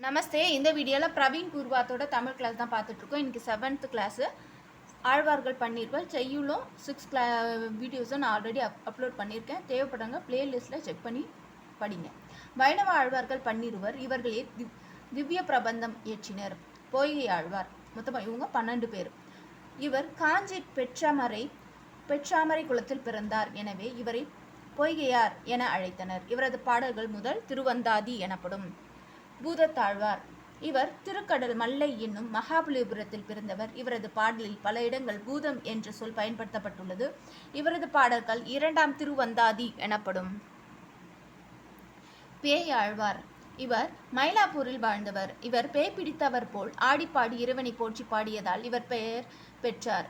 நமஸ்தே. இந்த வீடியோவில் பிரவீன் பூர்வாத்தோட தமிழ் கிளாஸ் தான் பார்த்துட்ருக்கோம். இன்றைக்கி 7th கிளாஸு ஆழ்வார்கள் பண்ணியிருப்பேன். செய்யுளும் 6 வீடியோஸும் நான் ஆல்ரெடி அப்லோட் பண்ணியிருக்கேன். தேவைப்படுறவங்க பிளேலிஸ்ட்டில் செக் பண்ணி படிங்க. வைணவ ஆழ்வார்கள் பன்னிருவர். இவர்களே திவ்ய பிரபந்தம் இயற்றினர். பொய்கை ஆழ்வார் மொத்தமாக இவங்க 12 பேர். இவர் காஞ்சி பெற்றாமரை குலத்தில் பிறந்தார். எனவே இவரை பொய்கையார் என அழைத்தனர். இவரது பாடல்கள் முதல் திருவந்தாதி எனப்படும். பூதத்தாழ்வார் இவர் திருக்கடல் மல்லை என்னும் மகாபலிபுரத்தில் பிறந்தவர். இவரது பாடலில் பல இடங்கள் பூதம் என்ற சொல் பயன்படுத்தப்பட்டுள்ளது. இவரது பாடல்கள் 2ஆம் திருவந்தாதி எனப்படும். பேயாழ்வார் இவர் மயிலாப்பூரில் வாழ்ந்தவர். இவர் பேய் பிடித்தவர் போல் ஆடிப்பாடி இறைவனை போற்றி பாடியதால் இவர் பெயர் பெற்றார்.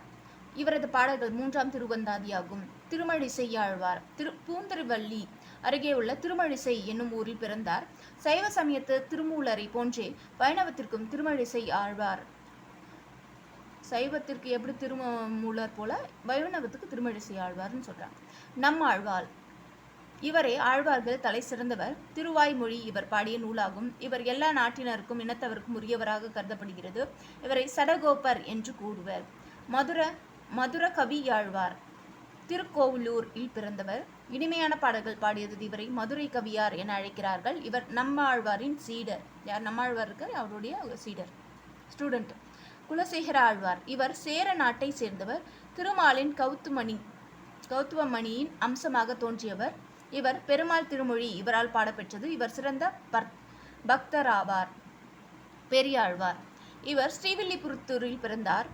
இவரது பாடல்கள் 3ஆம் திருவந்தாதியாகும். திருமழிசை ஆழ்வார் பூந்தருவள்ளி அருகே உள்ள திருமழிசை என்னும் ஊரில் பிறந்தார். சைவ சமயத்து திருமூலரை போன்றே வைணவத்திற்கும் திருமழிசை ஆழ்வார். சைவத்திற்கு எப்படி திருமூலர் போல வைணவத்துக்கு திருமழிசை ஆழ்வார்னு சொல்றாங்க. நம்மாழ்வார் இவரே ஆழ்வார்கள் தலை சிறந்தவர். திருவாய்மொழி இவர் பாடிய நூலாகும். இவர் எல்லா நாட்டினருக்கும் இனத்தவருக்கும் உரியவராக கருதப்படுகிறது. இவரை சடகோபர் என்று கூறுவர். மதுர கவியாழ்வார் திருக்கோவிலூரில் பிறந்தவர். இனிமையான பாடல்கள் பாடியது இவரை மதுரை கவியார் என அழைக்கிறார்கள். இவர் நம்மாழ்வாரின் சீடர். யார் நம்மாழ்வாருக்கு அவருடைய சீடர் ஸ்டூடெண்ட். குலசேகர ஆழ்வார் இவர் சேர நாட்டை சேர்ந்தவர். திருமாலின் கௌத்துவமணியின் அம்சமாக தோன்றியவர். இவர் பெருமாள் திருமொழி இவரால் பாடப்பெற்றது. இவர் சிறந்த பக்தராவார். பெரியாழ்வார் இவர் ஸ்ரீவில்லிபுத்தூரில் பிறந்தார்.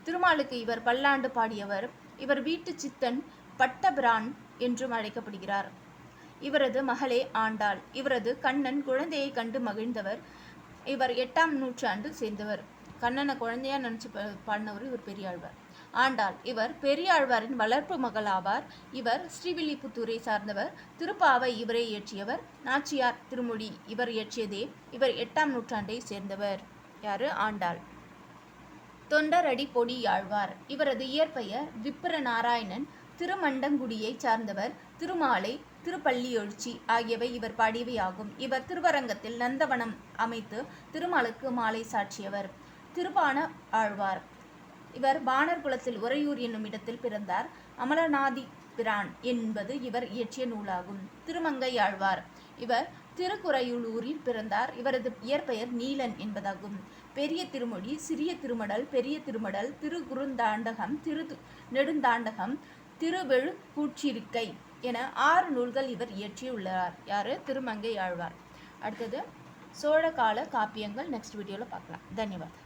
திருமாலுக்கு இவர் பல்லாண்டு பாடியவர். இவர் வீட்டு சித்தன் பட்டபிரான் என்றும் அழைக்கப்படுகிறார். இவரது மகளே ஆண்டாள். இவரது கண்ணன் குழந்தையை கண்டு மகிழ்ந்தவர். இவர் 8ஆம் நூற்றாண்டு சேர்ந்தவர். கண்ணனை குழந்தையா நினைச்சு பாடினவர் இவர் பெரியாழ்வார். ஆண்டாள் இவர் பெரியாழ்வாரின் வளர்ப்பு மகள் ஆவார். இவர் ஸ்ரீவில்லிபுத்தூரை சார்ந்தவர். திருப்பாவை இவரை இயற்றியவர். நாச்சியார் திருமொழி இவர் இயற்றியதே. இவர் 8ஆம் நூற்றாண்டை சேர்ந்தவர். யாரு? ஆண்டாள். தொண்டரடி பொடியாழ்வார் இவரது இயற்பெயர் விப்ர நாராயணன். திருமண்டங்குடியை சார்ந்தவர். திருமாலை திருப்பள்ளியொழ்ச்சி ஆகியவை இவர் பாடியவை ஆகும். இவர் திருவரங்கத்தில் நந்தவனம் அமைத்து திருமாலுக்கு மாலை சாற்றியவர். திருப்பான ஆழ்வார் இவர் பாணர் குலத்தில் உறையூர் என்னும் இடத்தில் பிறந்தார். அமலநாதி பிரான் என்பது இவர் இயற்றிய நூலாகும். திருமங்கை ஆழ்வார் இவர் திருக்குறையூரில் பிறந்தார். இவரது இயற்பெயர் நீலன் என்பதாகும். பெரிய திருமொழி, சிறிய திருமடல், பெரிய திருமடல், திருக்குறுந்தாண்டகம், நெடுந்தாண்டகம், திருவெழுகூற்றிருக்கை என 6 நூல்கள் இவர் இயற்றியுள்ளார். யாரு? திருமங்கை ஆழ்வார். அடுத்தது சோழ கால காப்பியங்கள் நெக்ஸ்ட் வீடியோவில் பார்க்கலாம். தன்யவாத்.